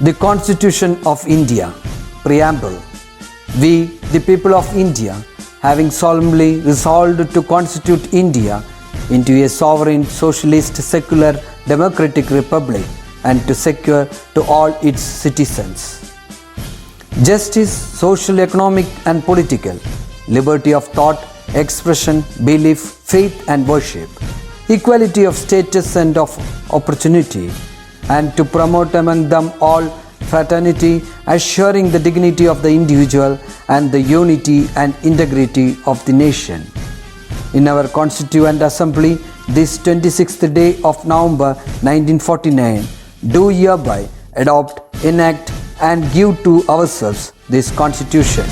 The Constitution of India, Preamble. We, the people of India, having solemnly resolved to constitute India into a sovereign, socialist, secular, democratic republic and to secure to all its citizens justice, social, economic and political, liberty of thought, expression, belief, faith and worship, equality of status and of opportunity, and to promote among them all fraternity, assuring the dignity of the individual and the unity and integrity of the nation. In our Constituent Assembly, this 26th day of November 1949, do hereby adopt, enact and give to ourselves this Constitution.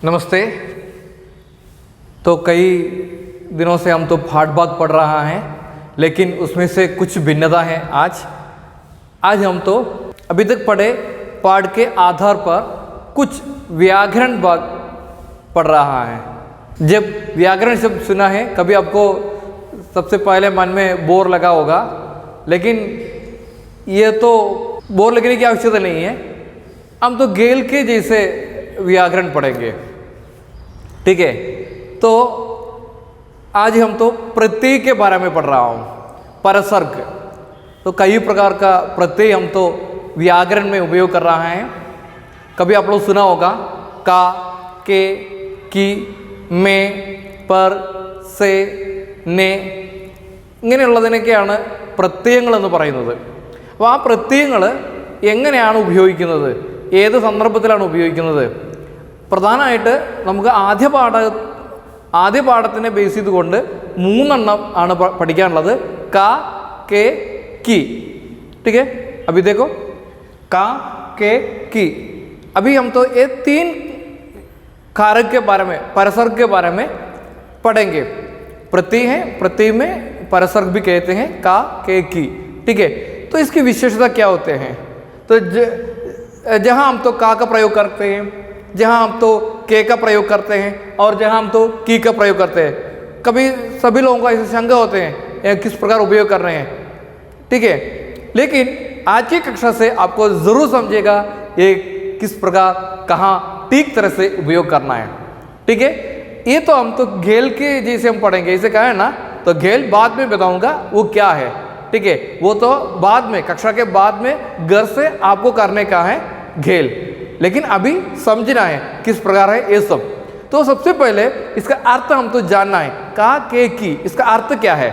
नमस्ते। तो कई दिनों से हम तो पाठ भाग पढ़ रहा हैं, लेकिन उसमें से कुछ भिन्नता है। आज हम तो अभी तक पढ़े पाठ के आधार पर कुछ व्याकरण भाग पढ़ रहा है। जब व्याकरण शब्द सुना है, कभी आपको सबसे पहले मन में बोर लगा होगा, लेकिन ये तो बोर लगने की आवश्यकता नहीं है। हम तो गेल के जैसे व्याकरण पढ़ेंगे, ठीक है। तो आज हम तो प्रत्यय के बारे में पढ़ रहा हूँ, परसर्ग। तो कई प्रकार का प्रत्यय हम तो व्याकरण में उपयोग कर रहा है। कभी आप लोग सुना होगा का, के, की, में, पर, से, ने ഇങ്ങനെയുള്ളതിനൊക്കെയാണ് പ്രത്യയങ്ങളെന്ന് പറയുന്നത്. അപ്പോൾ ആ പ്രത്യയങ്ങൾ എങ്ങനെയാണ് ഉപയോഗിക്കുന്നത്, ഏത് സന്ദർഭത്തിലാണ് ഉപയോഗിക്കുന്നത്? പ്രധാനമായിട്ട് നമുക്ക് ആദ്യ പാഠത്തിനെ ബേസ് ചെയ്തുകൊണ്ട് 3 എണ്ണം ആണ് പഠിക്കാനുള്ളത്. ക, കെ, की, ठीक है। अभी देखो का, के, की। अभी हम तो ये 3 कारक के बारे में, परसर्ग के बारे में पढ़ेंगे। प्रत्यय है, प्रत्यय में परसर्ग भी कहते हैं, का, के, की, ठीक है। तो इसकी विशेषता क्या होते हैं? तो जहाँ हम तो का प्रयोग करते हैं, जहाँ हम तो के का प्रयोग करते हैं और जहाँ हम तो की का प्रयोग करते हैं, कभी सभी लोगों का ऐसे शंका होते हैं किस प्रकार उपयोग कर रहे हैं, ठीक है। लेकिन आज की कक्षा से आपको ज़रूर समझेगा ये किस प्रकार कहाँ ठीक तरह से उपयोग करना है, ठीक है। ये तो हम तो घेल के जैसे हम पढ़ेंगे, इसे कहा है ना, तो घेल बाद में बताऊंगा वो क्या है, ठीक है। वो तो बाद में, कक्षा के बाद में घर से आपको करने का है घेल, लेकिन अभी समझना है किस प्रकार है ये सब। तो सबसे पहले इसका अर्थ हम तो जानना है, का, के, की, इसका अर्थ क्या है।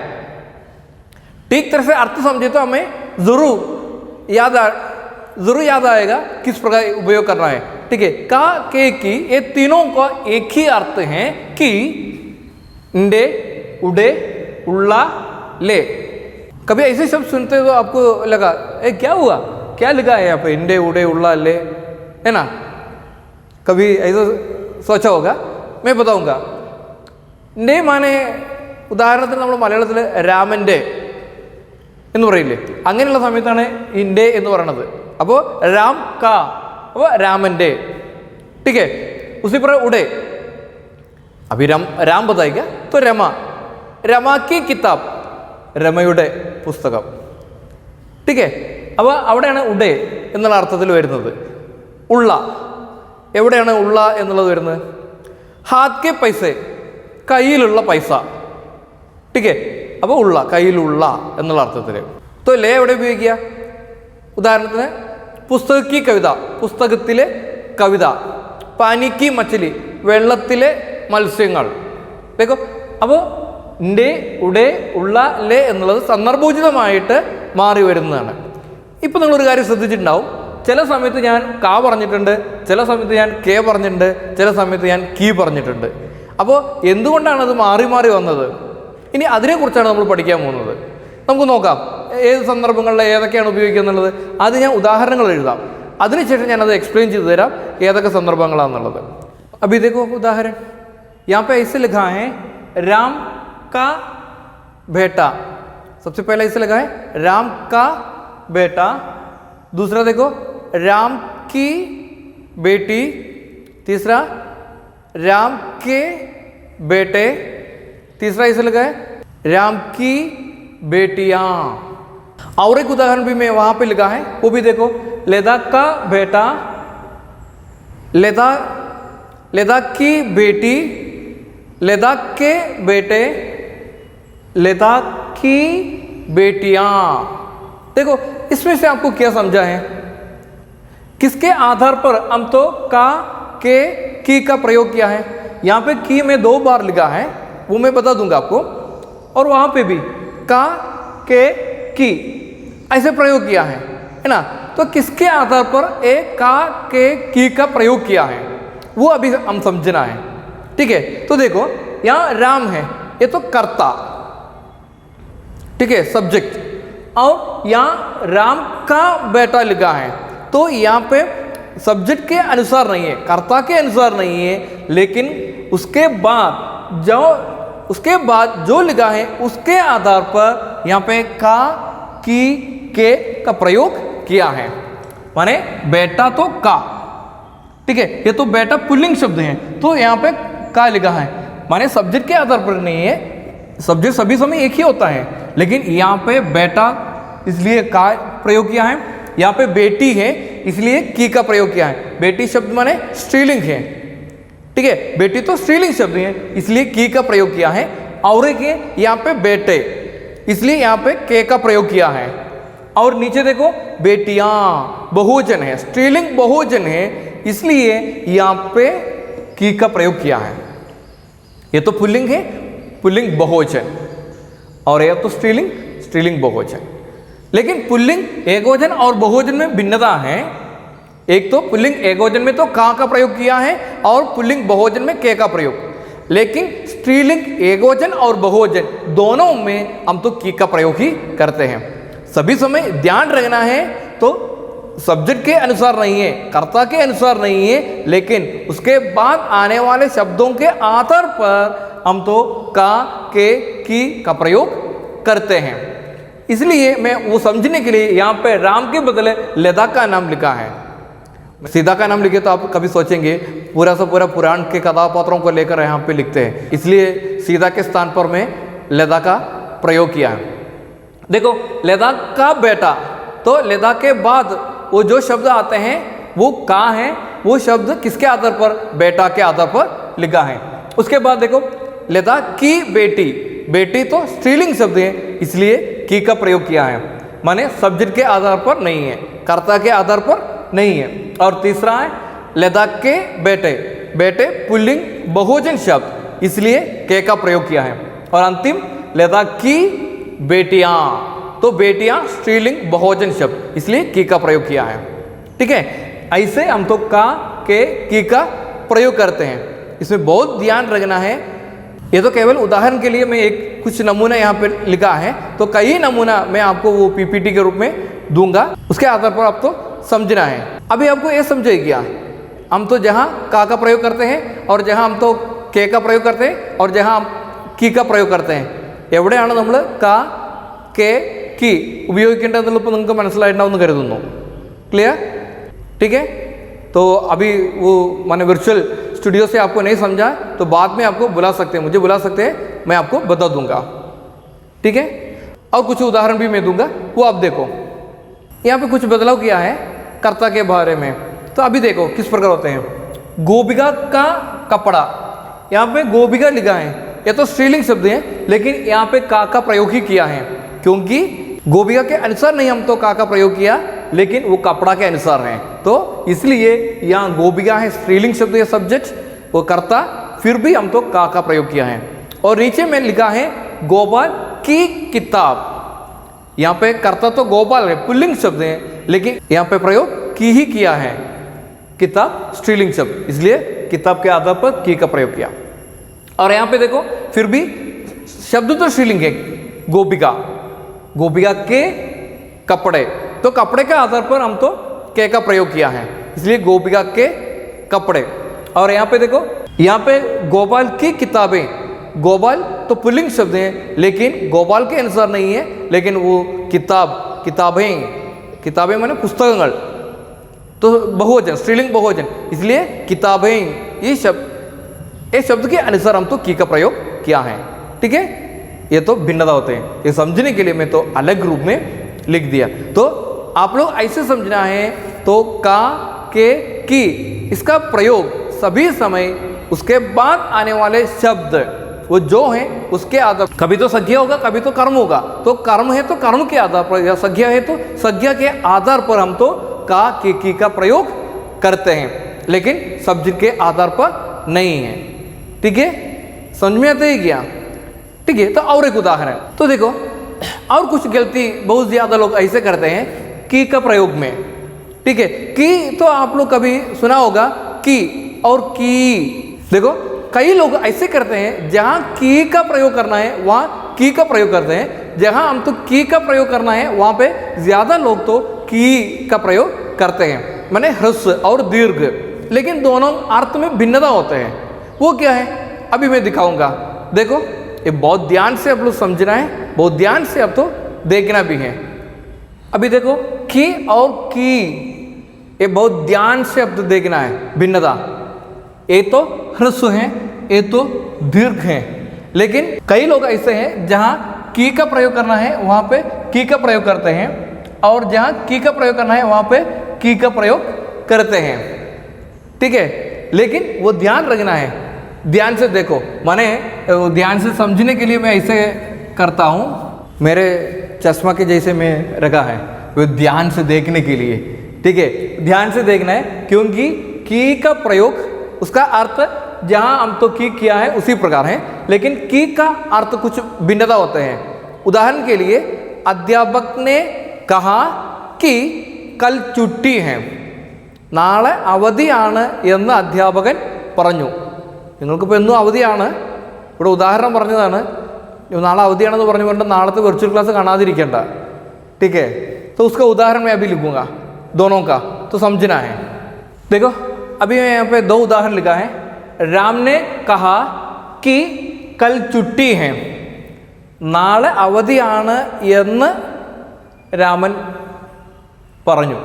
ठीक तरह से अर्थ समझे तो हमें जरूर याद आएगा किस प्रकार उपयोग करना है, ठीक है। का, के, की, ये तीनों का एक ही अर्थ है कि इंडे, उडे, उल्ला, ले। कभी ऐसे शब्द सुनते तो आपको लगा क्या हुआ, क्या लिखा है यहाँ पे, इंडे, उडे, उल्ला, ले, है ना। कभी ऐसा सोचा होगा, मैं बताऊंगा। इंडे माने ഉദാഹരണത്തിന് നമ്മൾ മലയാളത്തിൽ രാമൻ്റെ എന്ന് പറയില്ലേ, അങ്ങനെയുള്ള സമയത്താണ് ഇൻഡേ എന്ന് പറയുന്നത്. അപ്പോൾ രാം का, അപ്പോൾ രാമൻ്റെ, ठीक है। उसी पर उड़े, अभी राम बताएगा तो रमा की किताब, രമയുടെ പുസ്തകം, ठीक है। അപ്പോൾ അവിടെയാണ് ഉഡേ എന്നുള്ള അർത്ഥത്തിൽ വരുന്നത്. ഉള്ള, എവിടെയാണ് ഉള്ള എന്നുള്ളത് വരുന്നത്? ഹാത്ത് കെ പൈസ, കയ്യിലുള്ള പൈസ, ठीक है। അപ്പോൾ ഉള്ള, കയ്യിലുള്ള എന്നുള്ള അർത്ഥത്തിൽ. तो ലേ എവിടെ ഉപയോഗിക്കുക? ഉദാഹരണത്തിന് പുസ്തക की കവിത, പുസ്തകത്തിലെ കവിത. പാനി की മछली, വെള്ളത്തിലെ മത്സ്യങ്ങൾ. देखो, അപ്പോൾ ഇൻഡേ, ഉഡേ, ഉള്ള, ലേ എന്നുള്ളത് സന്ദർഭോചിതമായിട്ട് മാറി വരുന്നതാണ്. ഇപ്പോൾ നിങ്ങളൊരു കാര്യം ശ്രദ്ധിച്ചിട്ടുണ്ടാവും, ചില സമയത്ത് ഞാൻ കാ പറഞ്ഞിട്ടുണ്ട്, ചില സമയത്ത് ഞാൻ കെ പറഞ്ഞിട്ടുണ്ട്, ചില സമയത്ത് ഞാൻ കീ പറഞ്ഞിട്ടുണ്ട്. അപ്പോൾ എന്തുകൊണ്ടാണ് അത് മാറി മാറി വന്നത്? ഇനി അതിനെക്കുറിച്ചാണ് നമ്മൾ പഠിക്കാൻ പോകുന്നത്. നമുക്ക് നോക്കാം ഏത് സന്ദർഭങ്ങളിൽ ഏതൊക്കെയാണ് ഉപയോഗിക്കുക എന്നുള്ളത്. അത് ഞാൻ ഉദാഹരണങ്ങൾ എഴുതാം, അതിനുശേഷം ഞാനത് എക്സ്പ്ലെയിൻ ചെയ്തു തരാം ഏതൊക്കെ സന്ദർഭങ്ങളാണെന്നുള്ളത്. अभी देखो उदाहरण, यहाँ पे ऐसे लिखा है राम का बेटा। सबसे पहले ऐसे लगा है राम का बेटा। दूसरा देखो राम की बेटी। तीसरा राम के बेटे। तीसरा ऐसे लगा है राम की बेटियां। और एक उदाहरण भी मैं वहां पे लिखा है, वो भी देखो, लद्दाख का बेटा, लद्दाख की बेटी, लद्दाख के बेटे, लद्दाख की बेटियां। देखो इसमें से आपको क्या समझा है, किसके आधार पर हम तो का, के, की का प्रयोग किया है। यहाँ पे की में 2 बार लिखा है, वो मैं बता दूंगा आपको, और वहां पे भी का, के, की ऐसे प्रयोग किया है ना। तो किसके आधार पर एक का, के, की का प्रयोग किया है वो अभी हम समझना है, ठीक है। तो देखो यहाँ राम है, ये तो कर्ता, ठीक है, सब्जेक्ट, और यहाँ राम का बेटा लिखा है, तो यहाँ पे सब्जेक्ट के अनुसार नहीं है, कर्ता के अनुसार नहीं है, लेकिन उसके बाद जो लिखा है उसके आधार पर यहाँ पे का, की, के का प्रयोग किया है। माने बेटा तो का, ठीक है, ये तो बेटा पुल्लिंग शब्द है, तो यहाँ पे का लिखा है, माने सब्जेक्ट के आधार पर नहीं है, सब्जेक्ट सभी समय एक ही होता है, लेकिन यहाँ पे बेटा इसलिए का प्रयोग किया है, यहाँ पे बेटी है इसलिए की का प्रयोग किया है। बेटी शब्द माने स्त्रीलिंग है, ठीक है, बेटी तो स्त्रीलिंग शब्द है इसलिए की का प्रयोग किया है। और एक है यहाँ पे बेटे, इसलिए यहाँ पे के का प्रयोग किया है। और नीचे देखो बेटियां बहुवचन है, स्त्रीलिंग बहुवचन है, इसलिए यहाँ पे की का प्रयोग किया है। ये तो पुल्लिंग है, पुल्लिंग बहुवचन, और यह तो स्त्रीलिंग, स्त्रीलिंग बहुवचन। लेकिन पुल्लिंग एकवचन और बहुवचन में भिन्नता है। एक तो पुल्लिंग एकवचन में तो का प्रयोग किया है, और पुल्लिंग बहुवचन में के का प्रयोग, लेकिन स्त्रीलिंग एकवचन और बहुवचन दोनों में हम तो की का प्रयोग ही करते हैं। सभी समय ध्यान रखना है, तो सब्जेक्ट के अनुसार नहीं है, कर्ता के अनुसार नहीं है, लेकिन उसके बाद आने वाले शब्दों के आधार पर हम तो का, के, की का प्रयोग करते हैं। इसलिए मैं वो समझने के लिए यहाँ पे राम के बदले लद्दाख का नाम लिखा है। सीता का नाम लिखे तो आप कभी सोचेंगे पूरा से पूरा पुराण के कथापात्रों को लेकर यहाँ पे लिखते हैं, इसलिए सीता के स्थान पर मैं लद्दाख का प्रयोग किया है। देखो लद्दाख का बेटा, तो लद्दाख के बाद वो जो शब्द आते हैं वो का है, वो शब्द किसके आधार पर, बेटा के आधार पर लिखा है। उसके बाद देखो लद्दाख की बेटी, बेटी तो स्त्रीलिंग शब्द है इसलिए की का प्रयोग किया है, माने सब्जेक्ट के आधार पर नहीं है, कर्ता के आधार पर नहीं है। और तीसरा है लद्दाख के बेटे, बेटे पुल्लिंग बहुवचन शब्द इसलिए के का प्रयोग किया है। और अंतिम लद्दाख की बेटियां, तो बेटियां स्त्रीलिंग बहुवचन शब्द इसलिए की का प्रयोग किया है, ठीक है। ऐसे हम तो का, के, की का प्रयोग करते हैं, इसमें बहुत ध्यान रखना है। ये तो केवल उदाहरण के लिए मैं एक कुछ नमूना यहाँ पे लिखा है, तो कई नमूना मैं आपको वो पीपीटी के रूप में दूंगा, उसके आधार पर आपको समझना है। अभी आपको ये समझे क्या, हम तो जहाँ का प्रयोग करते हैं और जहाँ हम तो के का प्रयोग करते हैं और जहाँ हम की का प्रयोग करते हैं, എവിടെയാണ് നമ്മൾ का, के, की ഉപയോഗിക്കേണ്ടതെന്നുള്ള ഇപ്പോൾ നിങ്ങൾക്ക് മനസ്സിലായിട്ടുണ്ടാവുമെന്ന് കരുതുന്നു। क्लियर, ठीक है। तो अभी वो मैंने वर्चुअल स्टूडियो से आपको नहीं समझा तो बाद में आपको बुला सकते हैं, मुझे बुला सकते हैं, मैं आपको बता दूंगा, ठीक है। और कुछ उदाहरण भी मैं दूंगा, वो आप देखो। यहाँ पे कुछ बदलाव किया है कर्ता के बारे में, तो अभी देखो किस प्रकार होते हैं। गोपिका का कपड़ा, यहाँ पे गोपिका लिखा है, ये तो स्त्रीलिंग शब्द है, लेकिन यहाँ पे का प्रयोग ही किया है, क्योंकि गोपिका के अनुसार नहीं हम तो का प्रयोग किया, लेकिन वो कपड़ा के अनुसार है, तो इसलिए यहाँ गोपिका है स्त्रीलिंग शब्द है, सब्जेक्ट वो कर्ता, फिर भी हम तो का प्रयोग किया है। और नीचे में लिखा है गोपाल की किताब, यहाँ पे कर्ता तो गोपाल है, पुल्लिंग शब्द है, लेकिन यहाँ पे प्रयोग की ही किया है, किताब स्त्रीलिंग शब्द, इसलिए किताब के आधार पर की का प्रयोग किया। और यहाँ पे देखो फिर भी शब्द तो स्त्रीलिंग है, गोपिका, गोपिका के कपड़े, तो कपड़े के आधार पर हम तो के का प्रयोग किया है, इसलिए गोपिका के कपड़े। और यहाँ पे देखो, यहाँ पे गोपाल की किताबें, गोपाल तो पुल्लिंग शब्द है, लेकिन गोपाल के अनुसार नहीं है, लेकिन वो किताबें माने पुस्तकങ്ങൾ, तो बहुवचन, स्त्रीलिंग बहुवचन, इसलिए किताबें, ये शब्द के अनुसार हम तो की का प्रयोग किया है, ठीक है। ये तो भिन्नता होते हैं। ये समझने के लिए मैं तो अलग रूप में लिख दिया। तो आप लोग ऐसे समझना है, तो का, के, की इसका प्रयोग सभी समय उसके बाद आने वाले शब्द वो जो है उसके आधार, कभी तो संज्ञा होगा, कभी तो कर्म होगा। तो कर्म है तो कर्म के आधार पर, या संज्ञा है तो संज्ञा के आधार पर हम तो का, के, की का प्रयोग करते हैं, लेकिन शब्द के आधार पर नहीं है। ठीक है, समझ में आता है क्या? ठीक है, तो और एक उदाहरण, तो देखो और कुछ गलती बहुत ज्यादा लोग ऐसे करते हैं की का प्रयोग में। ठीक है, की तो आप लोग कभी सुना होगा की और की। देखो कई लोग ऐसे करते हैं जहां की का प्रयोग करना है वहां की का प्रयोग करते हैं, जहां हम तो की का प्रयोग करना है वहां पे ज्यादा लोग तो की का प्रयोग करते हैं, माने ह्रस्व और दीर्घ, लेकिन दोनों अर्थ में भिन्नता होते हैं। वो क्या है अभी मैं दिखाऊंगा। देखो ये बहुत ध्यान से आप लोग समझना है, बहुत ध्यान से अब तो देखना भी है। अभी देखो की और की, ये बहुत ध्यान से अब तो देखना है भिन्नता। ये तो ह्रस्व है, ये तो दीर्घ है, लेकिन कई लोग ऐसे हैं जहां की का प्रयोग करना है वहां पे की का प्रयोग करते हैं, और जहां की का प्रयोग करना है वहां पे की का प्रयोग करते हैं। ठीक है, लेकिन वो ध्यान रखना है, ध्यान से देखो, माने ध्यान से समझने के लिए मैं ऐसे करता हूं, मेरे चश्मा के जैसे मैं रखा है वो ध्यान से देखने के लिए। ठीक है, ध्यान से देखना है, क्योंकि की का प्रयोग उसका अर्थ जहां हम तो की किया है उसी प्रकार है, लेकिन की का अर्थ कुछ भिन्नता होते हैं। उदाहरण के लिए अध्यापक ने कहा कि कल छुट्टी है, നാളെ അവധിയാണ് എന്ന് അധ്യാപകൻ പറഞ്ഞു। നിങ്ങൾക്കിപ്പോൾ എന്നും അവധിയാണ്, ഇവിടെ ഉദാഹരണം പറഞ്ഞതാണ്, നാളെ അവധിയാണെന്ന് പറഞ്ഞുകൊണ്ട് നാളത്തെ वर्चुअल क्लास കാണാതിരിക്കേണ്ട। ठीक है, तो उसका उदाहरण मैं अभी लिखूंगा दोनों का, तो समझना है। देखो अभी मैं यहाँ पे दो उदाहरण लिखा है। राम ने कहा कि कल छुट्टी है, നാളെ അവധിയാണ് എന്ന് രാമൻ പറഞ്ഞു।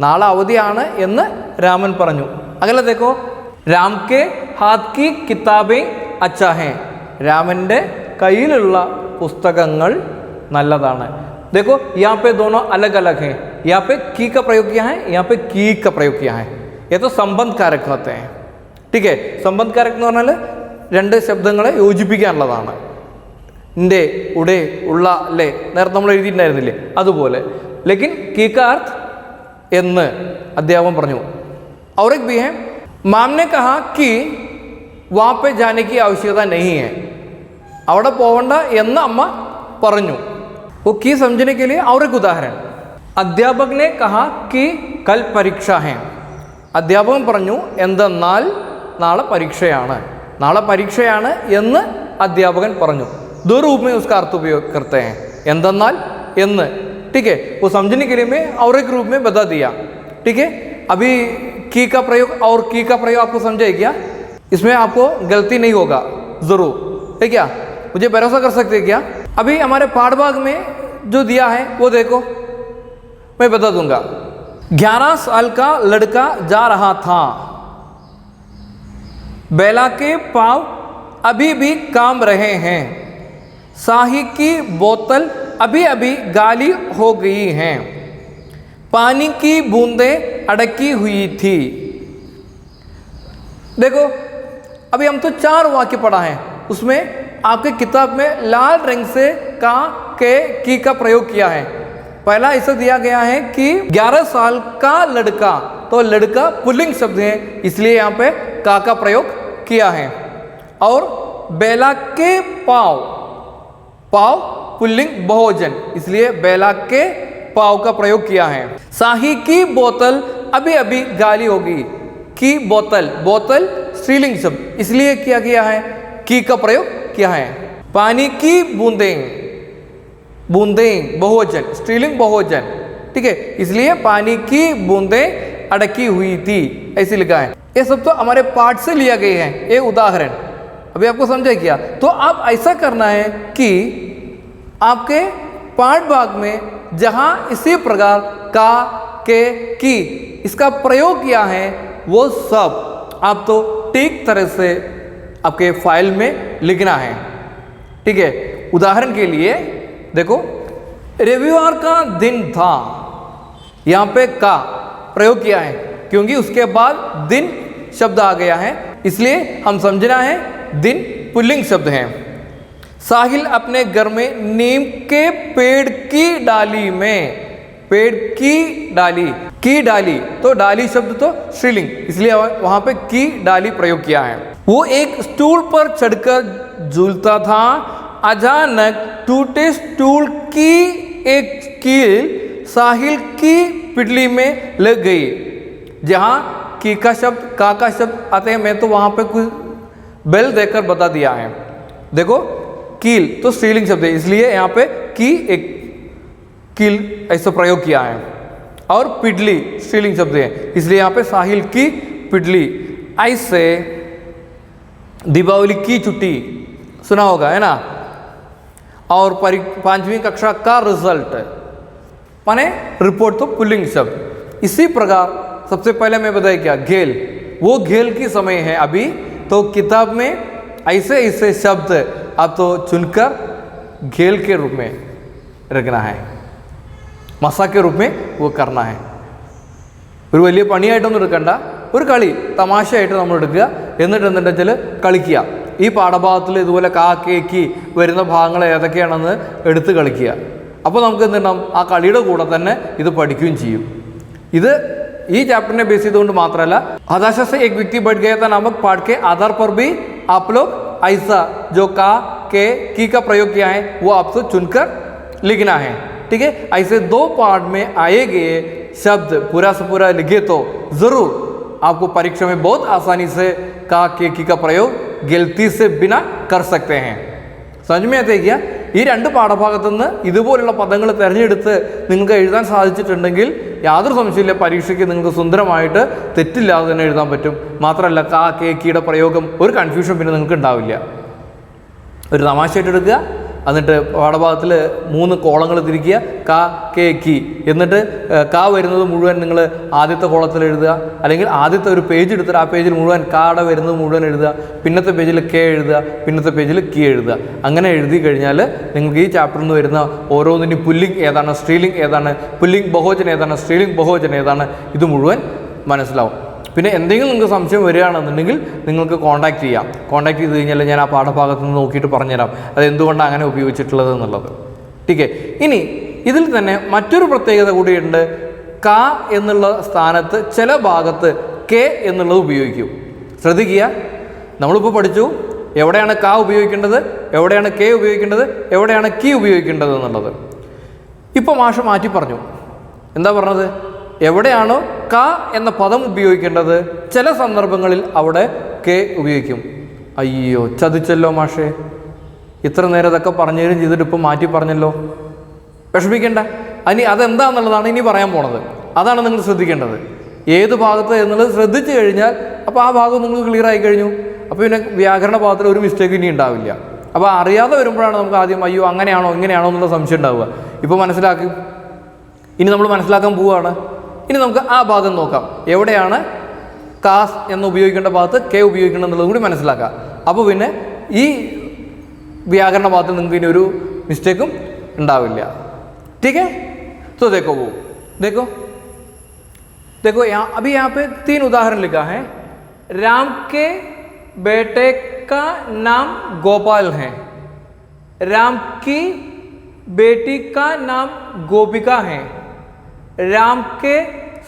നാളെ അവധിയാണ് എന്ന് രാമൻ പറഞ്ഞു। अगला देखो, राम के हाथ की किताबें अच्छा हैं, രാമൻ്റെ കയ്യിലുള്ള പുസ്തകങ്ങൾ നല്ലതാണ്। देखो यहाँ पे दोनों अलग अलग हैं, यहाँ पे की का प्रयोग किया है, यहाँ पे की का प्रयोग किया है। ये तो संबंध कारक होते हैं। ठीक है, संबंध कारक എന്ന് പറഞ്ഞാൽ രണ്ട് ശബ്ദങ്ങളെ യോജിപ്പിക്കാനുള്ളതാണ്। ഇന്റെ ഉടെ ഉള്ള അല്ലേ, നേരത്തെ നമ്മൾ എഴുതിയിട്ടുണ്ടായിരുന്നില്ലേ, അതുപോലെ। लेकिन की का अर्थ എന്ന് अध्यापन പറഞ്ഞു। और एक भी है, माम ने कहा कि वहाँ पे जाने की आवश्यकता नहीं है, അവിടെ പോവണ്ട എന്ന് അമ്മ പറഞ്ഞു। वो की समझने के लिए और एक उदाहरण, अध्यापक ने कहा कि कल परीक्षा है, അധ്യാപകൻ പറഞ്ഞു എന്തെന്നാൽ നാളെ പരീക്ഷയാണ്, നാളെ പരീക്ഷയാണ് എന്ന് അധ്യാപകൻ പറഞ്ഞു। दो रूप में उसका अर्थ उपयोग करते हैं, എന്തെന്നാൽ എന്ന്। ठीक है, वो समझने के लिए मैं और एक रूप में बता दिया। ठीक है, अभी की का प्रयोग और की का प्रयोग आपको समझे क्या? इसमें आपको गलती नहीं होगा जरूर, है क्या? मुझे भरोसा कर सकते हैं क्या? अभी हमारे पाठभाग में जो दिया है वो देखो, मैं बता दूंगा। 11 साल का लड़का जा रहा था, बैला के पांव अभी भी काम रहे हैं, शाही की बोतल अभी अभी गाली हो गई हैं, पानी की बूंदें अड़की हुई थी। देखो अभी हम तो 4 वाक्य पढ़ा है, उसमें आपके किताब में लाल रंग से का, के, की का प्रयोग किया है। पहला ऐसा दिया गया है कि 11 साल का लड़का, तो लड़का पुल्लिंग शब्द है इसलिए यहाँ पे का प्रयोग किया है। और बैला के पाव, पाव पुल्लिंग बहुवचन इसलिए बैला के पाव का प्रयोग किया है। शाही की बोतल अभी अभी गाली होगी, की बोतल, बोतल स्त्रीलिंग शब्द इसलिए क्या किया है, की का प्रयोग किया है। पानी की बूंदें, बूंदें बहुवचन स्त्रीलिंग बहुवचन, ठीक है, इसलिए पानी की बूंदें अड़की हुई थी ऐसे लिखा है। ये सब तो हमारे पाठ से लिया गया है, ये उदाहरण अभी आपको समझा क्या? तो आप ऐसा करना है कि आपके पाठ भाग में जहां इसी प्रकार का, के, की इसका प्रयोग किया है वो सब आप तो ठीक तरह से आपके फाइल में लिखना है। ठीक है, उदाहरण के लिए देखो, रविवार का दिन था, यहाँ पे का प्रयोग किया है क्योंकि उसके बाद दिन शब्द आ गया है, इसलिए हम समझना है दिन पुल्लिंग शब्द है। साहिल अपने घर में नीम के पेड़ की डाली में, पेड़ की डाली तो डाली शब्द तो स्त्रीलिंग, इसलिए वहां पे की डाली प्रयोग किया है। वो एक स्टूल पर चढ़कर झूलता था, अचानक टूटे स्टूल की एक कील साहिल की पिटली में लग गई। जहां की का शब्द का शब्द आते हैं, मैं तो वहां पे कुछ बेल देकर बता दिया है। देखो कील तो स्त्रीलिंग शब्द है, इसलिए यहाँ पे की एक कील ऐसा प्रयोग किया है, और पिटली स्त्रीलिंग शब्द है, इसलिए यहाँ पे साहिल की पिटली। ऐसे दीपावली की छुट्टी सुना होगा, है ना। और 5वीं कक्षा का रिजल्ट माने रिपोर्ट तो पुल्लिंग शब्द। इसी प्रकार सबसे पहले मैं बताया क्या, घेल, वो घेल की समय है अभी, तो किताब में ऐसे ऐसे शब्द अब तो चुनकर घेल के रूप में रखना है, മസ के रूप में वो करना है। ഒരു വലിയ പണിയായിട്ടൊന്നും എടുക്കണ്ട, ഒരു കളി തമാശയായിട്ട് നമ്മൾ എടുക്കുക, എന്നിട്ട് എന്താ വെച്ചാൽ കളിക്കുക. ഈ പാഠഭാഗത്തിൽ ഇതുപോലെ കാ കേക്കി വരുന്ന ഭാഗങ്ങൾ ഏതൊക്കെയാണെന്ന് എടുത്ത് കളിക്കുക. അപ്പോൾ നമുക്ക് എന്തുണ്ടാവും, ആ കളിയുടെ കൂടെ തന്നെ ഇത് പഠിക്കുകയും ചെയ്യും. ഇത് ഈ ചैप्टर ने बेस ചെയ്തുകൊണ്ട് മാത്രമല്ല, हताशा से एक व्यक्ति बैठ गया था नामक पाठ के आधार पर भी आप लोग ऐसा जो का के की का प्रयोग किया है वो आपको चुनकर लिखना है, ठीक है। ऐसे 2 पार्ट में आए गए शब्द पूरा से पूरा लिखे तो जरूर आपको परीक्षा में बहुत आसानी से का के की का प्रयोग गलती से बिना कर सकते हैं। समझ में आते क्या, ഈ 2 പാഠഭാഗത്തു നിന്ന് ഇതുപോലുള്ള പദങ്ങൾ തിരഞ്ഞെടുത്ത് നിങ്ങൾക്ക് എഴുതാൻ സാധിച്ചിട്ടുണ്ടെങ്കിൽ യാതൊരു സംശയമില്ല, പരീക്ഷയ്ക്ക് നിങ്ങൾക്ക് സുന്ദരമായിട്ട് തെറ്റില്ലാതെ തന്നെ എഴുതാൻ പറ്റും. മാത്രമല്ല കാ കെ കിയുടെ പ്രയോഗം ഒരു കൺഫ്യൂഷൻ പിന്നെ നിങ്ങൾക്ക് ഉണ്ടാവില്ല. ഒരു തമാശയായിട്ട് എടുക്കുക, എന്നിട്ട് പാഠഭാഗത്തിൽ 3 കോളങ്ങൾ തിരിക്കുക, കാ കെ കി, എന്നിട്ട് കാ വരുന്നത് മുഴുവൻ നിങ്ങൾ ആദ്യത്തെ കോളത്തിൽ എഴുതുക, അല്ലെങ്കിൽ ആദ്യത്തെ ഒരു പേജ് എടുത്തിട്ട് ആ പേജിൽ മുഴുവൻ കാട വരുന്നത് മുഴുവൻ എഴുതുക, പിന്നത്തെ പേജിൽ കെ എഴുതുക, പിന്നത്തെ പേജിൽ കി എഴുതുക. അങ്ങനെ എഴുതി കഴിഞ്ഞാൽ നിങ്ങൾക്ക് ഈ ചാപ്റ്ററിൽ നിന്ന് വരുന്ന ഓരോന്നിൻ്റെയും പുല്ലിംഗ് ഏതാണ്, സ്ത്രീലിംഗ് ഏതാണ്, പുല്ലിംഗ് ബഹുവചനം ഏതാണ്, സ്ത്രീലിംഗ് ബഹുവചനം ഏതാണ്, ഇത് മുഴുവൻ മനസ്സിലാവും. പിന്നെ എന്തെങ്കിലും നിങ്ങൾക്ക് സംശയം വരികയാണെന്നുണ്ടെങ്കിൽ നിങ്ങൾക്ക് കോൺടാക്ട് ചെയ്യാം. കോൺടാക്ട് ചെയ്ത് കഴിഞ്ഞാൽ ഞാൻ ആ പാഠഭാഗത്ത് നിന്ന് നോക്കിയിട്ട് പറഞ്ഞുതരാം അത് എന്തുകൊണ്ടാണ് അങ്ങനെ ഉപയോഗിച്ചിട്ടുള്ളത് എന്നുള്ളത്. ठीक है. ഇനി ഇതിൽ തന്നെ മറ്റൊരു പ്രത്യേകത കൂടിയുണ്ട്. ക എന്നുള്ള സ്ഥാനത്ത് ചില ഭാഗത്ത് കെ എന്നുള്ളത് ഉപയോഗിക്കും. ശ്രദ്ധിക്കുക, നമ്മളിപ്പോൾ പഠിച്ചു എവിടെയാണ് ക ഉപയോഗിക്കേണ്ടത്, എവിടെയാണ് കെ ഉപയോഗിക്കേണ്ടത്, എവിടെയാണ് കി ഉപയോഗിക്കേണ്ടത് എന്നുള്ളത്. ഇപ്പോൾ മാഷ് മാറ്റി പറഞ്ഞു. എന്താ പറഞ്ഞത്, എവിടെയാണോ ക എന്ന പദം ഉപയോഗിക്കേണ്ടത് ചില സന്ദർഭങ്ങളിൽ അവിടെ കെ ഉപയോഗിക്കും. അയ്യോ ചതിച്ചല്ലോ മാഷേ, ഇത്ര നേരം ഇതൊക്കെ പറഞ്ഞു തരും ചെയ്തിട്ട് ഇപ്പോൾ മാറ്റി പറഞ്ഞല്ലോ. വിഷമിക്കേണ്ട, ഇനി അതെന്താണെന്നുള്ളതാണ് ഇനി പറയാൻ പോണത്. അതാണ് നിങ്ങൾ ശ്രദ്ധിക്കേണ്ടത്. ഏത് ഭാഗത്ത് എന്നുള്ളത് ശ്രദ്ധിച്ചു കഴിഞ്ഞാൽ അപ്പോൾ ആ ഭാഗം നിങ്ങൾക്ക് ക്ലിയർ ആയി കഴിഞ്ഞു. അപ്പോൾ പിന്നെ വ്യാകരണ ഭാഗത്തിൽ ഒരു മിസ്റ്റേക്ക് ഇനി ഉണ്ടാവില്ല. അപ്പോൾ അറിയാതെ വരുമ്പോഴാണ് നമുക്ക് ആദ്യം അയ്യോ അങ്ങനെയാണോ ഇങ്ങനെയാണോ എന്നുള്ള സംശയം ഉണ്ടാവുക. ഇപ്പോൾ മനസ്സിലാക്കി, ഇനി നമ്മൾ മനസ്സിലാക്കാൻ പോവുകയാണ്. ഇനി നമുക്ക് ആ ഭാഗം നോക്കാം. എവിടെയാണ് കാസ് എന്ന് ഉപയോഗിക്കേണ്ട ഭാഗത്ത് കെ ഉപയോഗിക്കണം എന്നുള്ളത് കൂടി മനസ്സിലാക്കാം. അപ്പോൾ പിന്നെ ഈ വ്യാകരണ ഭാഗത്ത് നിങ്ങൾക്ക് ഇനി ഒരു മിസ്റ്റേക്കും ഉണ്ടാവില്ല. ठीक है, तो देखो वो देखो देखो यहाँ अभी यहाँ पे 3 उदाहरण लिखा है. राम के बेटे का नाम गोपाल है, राम की बेटी का नाम गोपिका है, राम के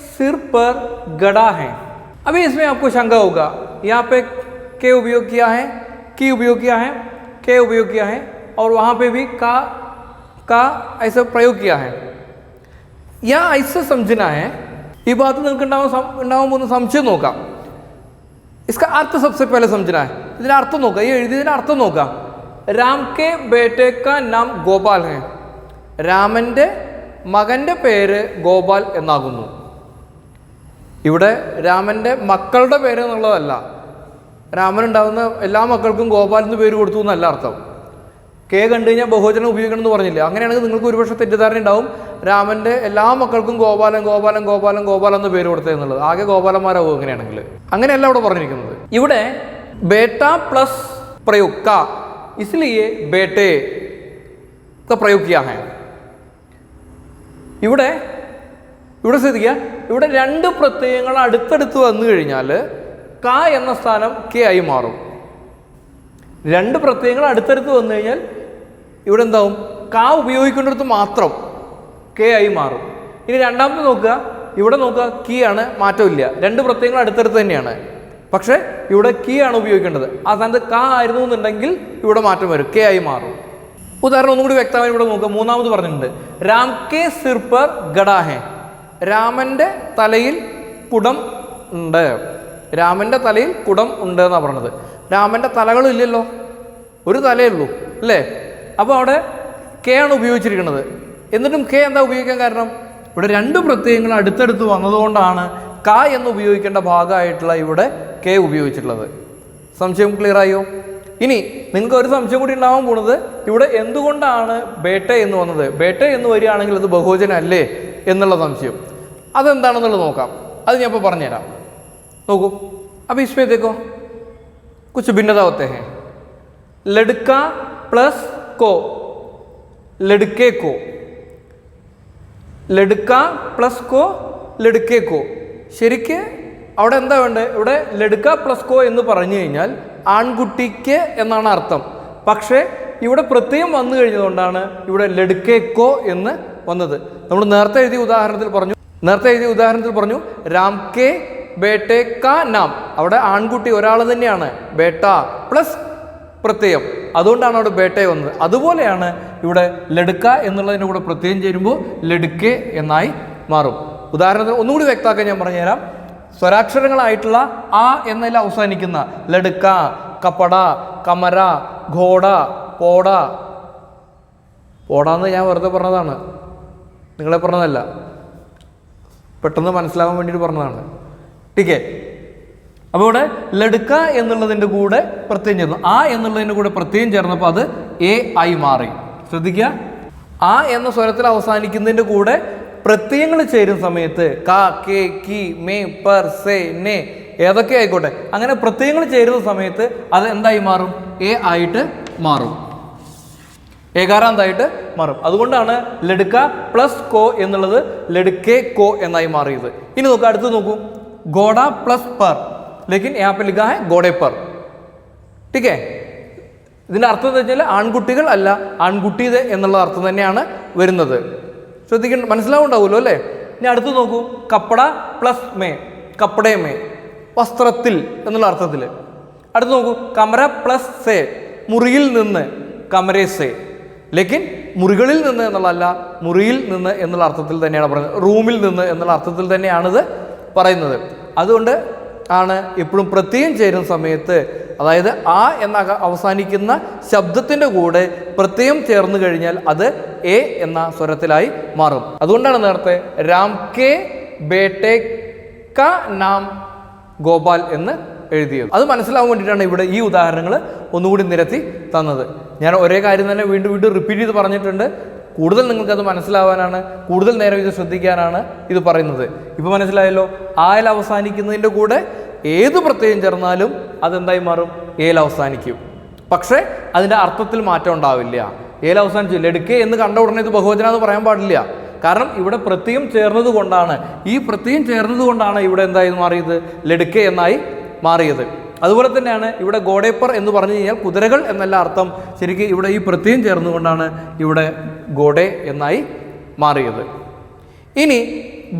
सिर पर गड़ा है. अभी इसमें आपको शंका होगा, यहाँ पे के उपयोग किया है, की उपयोग किया है, के उपयोग किया है, और वहाँ पे भी का ऐसा प्रयोग किया है. यहाँ ऐसे समझना है. ये बात നിങ്ങൾക്ക് ഉണ്ടാവുമ്പോൾ ഒന്ന് സംശയം നോക്കാം. इसका अर्थ सबसे पहले समझना है. ഇതിന്റെ അർത്ഥം നോക്കാം, ഈ എഴുതിയതിന്റെ അർത്ഥം നോക്കാം. राम के बेटे का नाम गोपाल है, രാമന്റെ മകൻ്റെ പേര് ഗോപാൽ എന്നാകുന്നു. ഇവിടെ രാമൻ്റെ മക്കളുടെ പേര് എന്നുള്ളതല്ല, രാമനുണ്ടാകുന്ന എല്ലാ മക്കൾക്കും ഗോപാൽ എന്ന് പേര് കൊടുത്തു എന്നല്ല അർത്ഥം. കെ കണ്ടു കഴിഞ്ഞാൽ ബഹുവചനം ഉപയോഗിക്കണം എന്ന് പറഞ്ഞില്ല. അങ്ങനെയാണെങ്കിൽ നിങ്ങൾക്ക് ഒരുപക്ഷെ തെറ്റിദ്ധാരണ ഉണ്ടാവും, രാമൻ്റെ എല്ലാ മക്കൾക്കും ഗോപാലൻ ഗോപാലൻ ഗോപാലൻ ഗോപാലൻ എന്ന് പേര് കൊടുത്തത് എന്നുള്ളത്. ആകെ ഗോപാലന്മാരാവും അങ്ങനെയാണെങ്കിൽ. അങ്ങനെയല്ല ഇവിടെ പറഞ്ഞിരിക്കുന്നത്. ഇവിടെ ബേട്ട പ്ലസ് പ്രയുക്ക इसलिए बेटे का प्रयोग किया है. ഇവിടെ ശ്രദ്ധിക്കുക, ഇവിടെ രണ്ട് പ്രത്യയങ്ങൾ അടുത്തടുത്ത് വന്നു കഴിഞ്ഞാൽ ക എന്ന സ്ഥാനം കെ ആയി മാറും. രണ്ട് പ്രത്യയങ്ങൾ അടുത്തടുത്ത് വന്നു കഴിഞ്ഞാൽ ഇവിടെ എന്താവും? ക ഉപയോഗിക്കേണ്ടടുത്ത് മാത്രം കെ ആയി മാറും. ഇനി രണ്ടാമത് നോക്കുക, ഇവിടെ നോക്കുക, കീ ആണ്, മാറ്റമില്ല. രണ്ട് പ്രത്യയങ്ങൾ അടുത്തടുത്ത് തന്നെയാണ്, പക്ഷേ ഇവിടെ കീ ആണ് ഉപയോഗിക്കേണ്ടത്. ആ സ്ഥാനത്ത് ക ആയിരുന്നു എന്നുണ്ടെങ്കിൽ ഇവിടെ മാറ്റം വരും, കെ ആയി മാറും. ഉദാഹരണം ഒന്നും കൂടി വ്യക്തമായി ഇവിടെ നോക്കുക. മൂന്നാമത് പറഞ്ഞിട്ടുണ്ട്, രാം കെ സിർ പർ ഗഡ ഹെ. രാമൻ്റെ തലയിൽ കുടം ഉണ്ട്. രാമൻ്റെ തലയിൽ കുടം ഉണ്ട് എന്നാണ് പറഞ്ഞത്. രാമൻ്റെ തലകളില്ലല്ലോ, ഒരു തലയേ ഉള്ളൂ അല്ലേ? അപ്പോൾ അവിടെ കെ ആണ് ഉപയോഗിച്ചിരിക്കുന്നത്. എന്നിട്ടും കെ എന്താ ഉപയോഗിക്കാൻ കാരണം? ഇവിടെ രണ്ട് പ്രത്യയങ്ങൾ അടുത്തടുത്ത് വന്നതുകൊണ്ടാണ് ക എന്ന് ഉപയോഗിക്കേണ്ട ഭാഗമായിട്ടുള്ള ഇവിടെ കെ ഉപയോഗിച്ചിട്ടുള്ളത്. സംശയം ക്ലിയർ ആയോ? ഇനി നിങ്ങൾക്ക് ഒരു സംശയം കൂടി ഉണ്ടാവാൻ പോണത്, ഇവിടെ എന്തുകൊണ്ടാണ് ബേട്ട എന്ന് വന്നത്? ബേട്ട എന്ന് വരികയാണെങ്കിൽ അത് ബഹുവചനം അല്ലേ എന്നുള്ള സംശയം. അതെന്താണെന്നുള്ളത് നോക്കാം. അത് ഞാൻ ഇപ്പോൾ പറഞ്ഞുതരാം. നോക്കൂ, अब इसमें देखो कुछ भिन्नता होते हैं. लड़का प्लस को, लड़के को, ലടുക്ക പ്ലസ് കോ ലടുക്കെ കോ. ശരിക്ക് അവിടെ എന്താ വേണ്ടത്? ഇവിടെ ലടുക്ക പ്ലസ് കോ എന്ന് പറഞ്ഞു കഴിഞ്ഞാൽ ആൺകുട്ടിക്ക് എന്നാണ് അർത്ഥം. പക്ഷേ ഇവിടെ പ്രത്യയം വന്നു കഴിഞ്ഞതുകൊണ്ടാണ് ഇവിടെ ലടുക്കെ കോ എന്ന് വന്നത്. നമ്മൾ നേരത്തെ എഴുതിയ ഉദാഹരണത്തിൽ പറഞ്ഞു രാം കെ ബേട്ടെ കാ നാം. അവിടെ ആൺകുട്ടി ഒരാൾ തന്നെയാണ്, ബേട്ട പ്ലസ് പ്രത്യയം, അതുകൊണ്ടാണ് അവിടെ ബേട്ടെ വന്നത്. അതുപോലെയാണ് ഇവിടെ ലടുക്ക എന്നുള്ളതിൻ്റെ കൂടെ പ്രത്യയം ചേരുമ്പോൾ ലടുക്കെ എന്നായി മാറും. ഉദാഹരണത്തിന് ഒന്നുകൂടി വ്യക്തമാക്കാൻ ഞാൻ പറഞ്ഞുതരാം. സ്വരാക്ഷരങ്ങളായിട്ടുള്ള ആ എന്നതിൽ അവസാനിക്കുന്ന ലടുക്ക, കപ്പട, കമര, ഘോട, പോട. പോടാന്ന് ഞാൻ വെറുതെ പറഞ്ഞതാണ്, നിങ്ങളെ പറഞ്ഞതല്ല, പെട്ടെന്ന് മനസ്സിലാവാൻ വേണ്ടിയിട്ട് പറഞ്ഞതാണ്. ടീക്കേ. അപ്പോൾ ഇവിടെ ലടുക്ക എന്നുള്ളതിൻ്റെ കൂടെ പ്രത്യയം ചേർന്നു, ആ എന്നുള്ളതിൻ്റെ കൂടെ പ്രത്യയം ചേർന്നപ്പോൾ അത് എ ആയി മാറി. ശ്രദ്ധിക്കുക, ആ എന്ന സ്വരത്തിൽ അവസാനിക്കുന്നതിൻ്റെ കൂടെ പ്രത്യയങ്ങൾ ചേരുന്ന സമയത്ത് ക, കെ, കി, മേ, പർ, സെ, നെ ഏതൊക്കെ ആയിക്കോട്ടെ, അങ്ങനെ പ്രത്യയങ്ങൾ ചേരുന്ന സമയത്ത് അത് എന്തായി മാറും? എ ആയിട്ട് മാറും, ഏകാരാന്തായിട്ട് മാറും. അതുകൊണ്ടാണ് ലടുക്ക പ്ലസ് കോ എന്നുള്ളത് ലടുക്കെ കോ എന്നായി മാറിയത്. ഇനി നോക്കുക, അടുത്ത് നോക്കൂ, ഗോഡ പ്ലസ് പർ, लेकिन यहाँ पे लिखा है गोड़े पर. ठीक है, ഇതിൻ്റെ അർത്ഥം എന്ന് വെച്ചാൽ ആൺകുട്ടികൾ അല്ല, ആൺകുട്ടിയത് എന്നുള്ള അർത്ഥം തന്നെയാണ് വരുന്നത്. ശ്രദ്ധിക്കണം, മനസ്സിലാവുണ്ടാവുമല്ലോ അല്ലേ? ഇനി അടുത്ത് നോക്കൂ, കപ്പട പ്ലസ് മേ, കപ്പടേ മേ, വസ്ത്രത്തിൽ എന്നുള്ള അർത്ഥത്തിൽ. അടുത്ത് നോക്കൂ, കമര പ്ലസ് സേ, മുറിയിൽ നിന്ന്, കമരേ സേ. ലേക്കിൻ മുറികളിൽ നിന്ന് എന്നുള്ളതല്ല, മുറിയിൽ നിന്ന് എന്നുള്ള അർത്ഥത്തിൽ തന്നെയാണ് പറയുന്നത്, റൂമിൽ നിന്ന് എന്നുള്ള അർത്ഥത്തിൽ തന്നെയാണിത് പറയുന്നത്. അതുകൊണ്ട് ആണ് എപ്പോഴും പ്രത്യയം ചേരുന്ന സമയത്ത്, അതായത് ആ എന്ന അവസാനിക്കുന്ന ശബ്ദത്തിൻ്റെ കൂടെ പ്രത്യയം ചേർന്ന് കഴിഞ്ഞാൽ അത് എ എന്ന സ്വരത്തിലായി മാറും. അതുകൊണ്ടാണ് നേരത്തെ രാം കെ ബേട്ടെ കാ നാം ഗോപാൽ എന്ന് എഴുതിയത്. അത് മനസ്സിലാവാൻ വേണ്ടിയിട്ടാണ് ഇവിടെ ഈ ഉദാഹരണങ്ങൾ ഒന്നുകൂടി നിരത്തി തന്നത്. ഞാൻ ഒരേ കാര്യം തന്നെ വീണ്ടും വീണ്ടും റിപ്പീറ്റ് ചെയ്ത് പറഞ്ഞിട്ടുണ്ട്. കൂടുതൽ നിങ്ങൾക്കത് മനസ്സിലാവാനാണ്, കൂടുതൽ നേരം ഇത് ശ്രദ്ധിക്കാനാണ് ഇത് പറയുന്നത്. ഇപ്പോൾ മനസ്സിലായല്ലോ, ആയിൽ അവസാനിക്കുന്നതിൻ്റെ കൂടെ ഏത് പ്രത്യയം ചേർന്നാലും അതെന്തായി മാറും? ഏൽ അവസാനിക്കും. പക്ഷേ അതിൻ്റെ അർത്ഥത്തിൽ മാറ്റം ഉണ്ടാവില്ല. ഏൽ അവസാനിച്ചു ലടുക്കെ എന്ന് കണ്ട ഉടനെ ഇത് ബഹുവചനം എന്ന് പറയാൻ പാടില്ല. കാരണം ഇവിടെ പ്രത്യയം ചേർന്നത് കൊണ്ടാണ്, ഈ പ്രത്യയം ചേർന്നത് കൊണ്ടാണ് ഇവിടെ എന്തായി മാറിയത്? ലടുക്കെ എന്നായി മാറിയത്. അതുപോലെ തന്നെയാണ് ഇവിടെ ഗോഡേപ്പർ എന്ന് പറഞ്ഞു കഴിഞ്ഞാൽ കുതിരകൾ എന്നല്ല അർത്ഥം. ശരിക്കും ഇവിടെ ഈ പ്രത്യയം ചേർന്നുകൊണ്ടാണ് ഇവിടെ ഗോഡെ എന്നായി മാറിയത്. ഇനി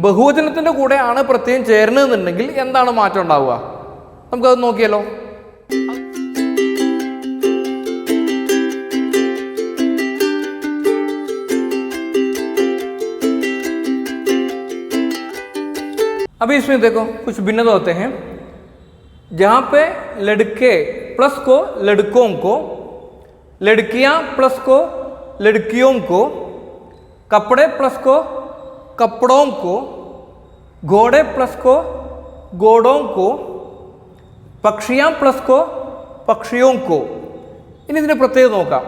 ബഹുവചനത്തിൻ്റെ കൂടെയാണ് പ്രത്യയം ചേരുന്നതെന്നുണ്ടെങ്കിൽ എന്താണ് മാറ്റം ഉണ്ടാവുക? നമുക്കത് നോക്കിയാലോ. अभी इसमें देखो कुछ भिन्नता होते हैं. जहाँ पे लड़के प्लस को लड़कों को, लड़कियाँ प्लस को लड़कियों को, कपड़े प्लस को कपड़ों को, घोड़े प्लस को घोड़ों को, पक्षियाँ प्लस को पक्षियों को. ഇനി ഇതിൻ്റെ പ്രത്യേകത നോക്കാം.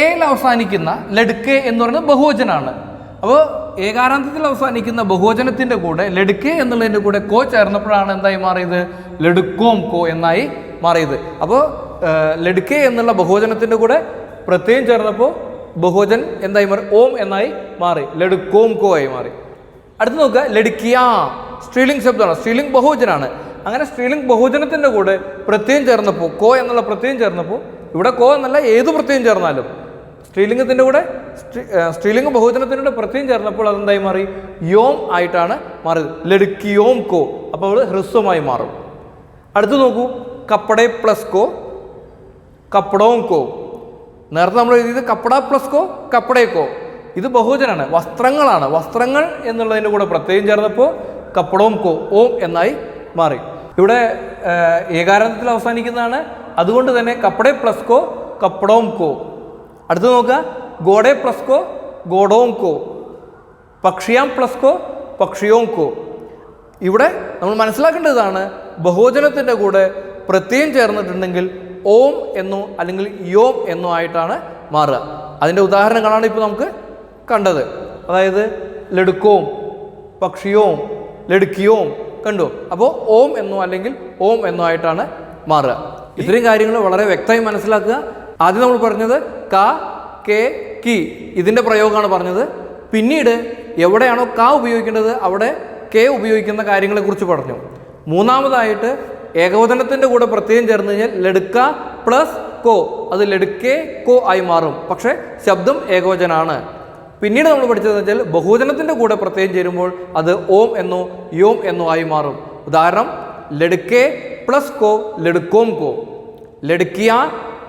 ഏൽ അവസാനിക്കുന്ന ലടുക്കെ എന്ന് പറയുന്നത് ബഹുവചനാണ്. അപ്പോൾ ഏകാരാന്തത്തിൽ അവസാനിക്കുന്ന ബഹുവചനത്തിൻ്റെ കൂടെ ലടുക്കെ എന്നുള്ളതിൻ്റെ കൂടെ കോ ചേർന്നപ്പോഴാണ് എന്തായി മാറിയത്? ലടുക്കോം കോ എന്നായി മാറിയത്. അപ്പോൾ ലഡ്കെ എന്നുള്ള ബഹുവചനത്തിൻ്റെ കൂടെ പ്രത്യയം ചേർന്നപ്പോൾ ബഹുവചൻ എന്തായി മാറി? ഓം എന്നായി മാറി. ലഡ്കോം കോ ആയി മാറി. അടുത്ത് നോക്കുക, ലഡ്കിയ സ്ത്രീലിംഗ് ശബ്ദമാണ്, സ്ത്രീലിംഗ് ബഹുവചനാണ്. അങ്ങനെ സ്ത്രീലിംഗ് ബഹുവചനത്തിൻ്റെ കൂടെ പ്രത്യയം ചേർന്നപ്പോൾ, കോ എന്നുള്ള പ്രത്യയം ചേർന്നപ്പോൾ, ഇവിടെ കോ എന്നല്ല ഏത് പ്രത്യയം ചേർന്നാലും സ്ത്രീലിംഗത്തിൻ്റെ കൂടെ സ്ത്രീലിംഗ ബഹുവചനത്തിൻ്റെ കൂടെ പ്രത്യയം ചേർന്നപ്പോൾ അതെന്തായി മാറി? യോം ആയിട്ടാണ് മാറിയത്. ലഡ്കിയോം കോ. അപ്പോൾ അവൾ ഹ്രസ്വമായി മാറും. അടുത്ത് നോക്കൂ, കപ്പടെ പ്ലസ് കോ കപ്പടോം കോ. നേരത്തെ നമ്മൾ എഴുതിയത് കപ്പട പ്ലസ് കോ കപ്പടേ കോ. ഇത് ബഹുവചനാണ്, വസ്ത്രങ്ങളാണ്. വസ്ത്രങ്ങൾ എന്നുള്ളതിൻ്റെ കൂടെ പ്രത്യയം ചേർന്നപ്പോൾ കപ്പടോം കോ ഓം എന്നായി മാറി. ഇവിടെ ഏകാരാന്തത്തിൽ അവസാനിക്കുന്നതാണ്, അതുകൊണ്ട് തന്നെ കപ്പടെ പ്ലസ് കോ കപ്പടോം കോ. അടുത്ത് നോക്കുക, ഗോഡെ പ്ലസ് കോ ഗോഡോം കോ. പക്ഷിയാം പ്ലസ് കോ പക്ഷിയോം കോ. ഇവിടെ നമ്മൾ മനസ്സിലാക്കേണ്ടതാണ്, ബഹുവചനത്തിൻ്റെ കൂടെ പ്രത്യയം ചേർന്നിട്ടുണ്ടെങ്കിൽ ഓം എന്നോ അല്ലെങ്കിൽ യോം എന്നോ ആയിട്ടാണ് മാറുക. അതിൻ്റെ ഉദാഹരണങ്ങളാണ് ഇപ്പോൾ നമുക്ക് കണ്ടത്. അതായത് ലഡ്കോം, പക്ഷിയോം, ലഡ്കിയോം കണ്ടു. അപ്പോൾ ഓം എന്നോ അല്ലെങ്കിൽ ഓം എന്നോ ആയിട്ടാണ് മാറുക. ഇത്രയും കാര്യങ്ങൾ വളരെ വ്യക്തമായി മനസ്സിലാക്കുക. ആദ്യം നമ്മൾ പറഞ്ഞത് ക, കെ, കി ഇതിൻ്റെ പ്രയോഗമാണ് പറഞ്ഞത്. പിന്നീട് എവിടെയാണോ ക ഉപയോഗിക്കേണ്ടത് അവിടെ കെ ഉപയോഗിക്കുന്ന കാര്യങ്ങളെക്കുറിച്ച് പറഞ്ഞു. മൂന്നാമതായിട്ട് ഏകവചനത്തിൻ്റെ കൂടെ പ്രത്യയം ചേർന്ന് കഴിഞ്ഞാൽ ലഡ്ക പ്ലസ് കോ, അത് ലഡ്കെ കോ ആയി മാറും. പക്ഷേ ശബ്ദം ഏകവചനാണ്. പിന്നീട് നമ്മൾ പഠിച്ചതെന്ന് വെച്ചാൽ ബഹുവചനത്തിൻ്റെ കൂടെ പ്രത്യയം ചേരുമ്പോൾ അത് ഓം എന്നോ യോം എന്നോ ആയി മാറും. ഉദാഹരണം, ലഡ്കെ പ്ലസ് കോ ലഡ്കോം കോ, ലഡ്കിയ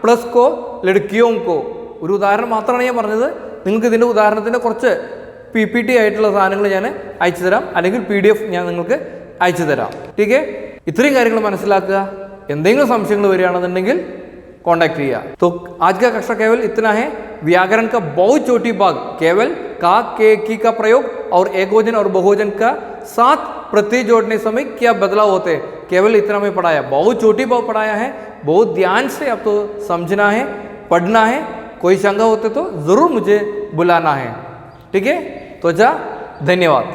പ്ലസ് കോ ലഡ്കിയോം കോ. ഒരു ഉദാഹരണം മാത്രമാണ് ഞാൻ പറഞ്ഞത്. നിങ്ങൾക്ക് ഇതിൻ്റെ ഉദാഹരണത്തിൻ്റെ കുറച്ച് PPT ആയിട്ടുള്ള സാധനങ്ങൾ ഞാൻ അയച്ചു തരാം, അല്ലെങ്കിൽ PDF ഞാൻ നിങ്ങൾക്ക് അയച്ചു തരാം. ठीक है, ഇത്രയും കാര്യങ്ങൾ മനസ്സിലാക്കുക. എന്തെങ്കിലും സംശയങ്ങൾ വരികയാണെന്നുണ്ടെങ്കിൽ कॉन्टैक्ट किया। तो आज का कक्षा केवल इतना है। व्याकरण का बहुत छोटी भाग केवल का, के, की का प्रयोग और एकवचन और बहुवचन का साथ प्रत्यय जोड़ने समय क्या बदलाव होते हैं, केवल इतना में पढ़ाया। बहुत छोटी भाग पढ़ाया है, बहुत ध्यान से आपको समझना है, पढ़ना है। कोई शंका होते तो ज़रूर मुझे बुलाना है। ठीक है, तो अच्छा, धन्यवाद।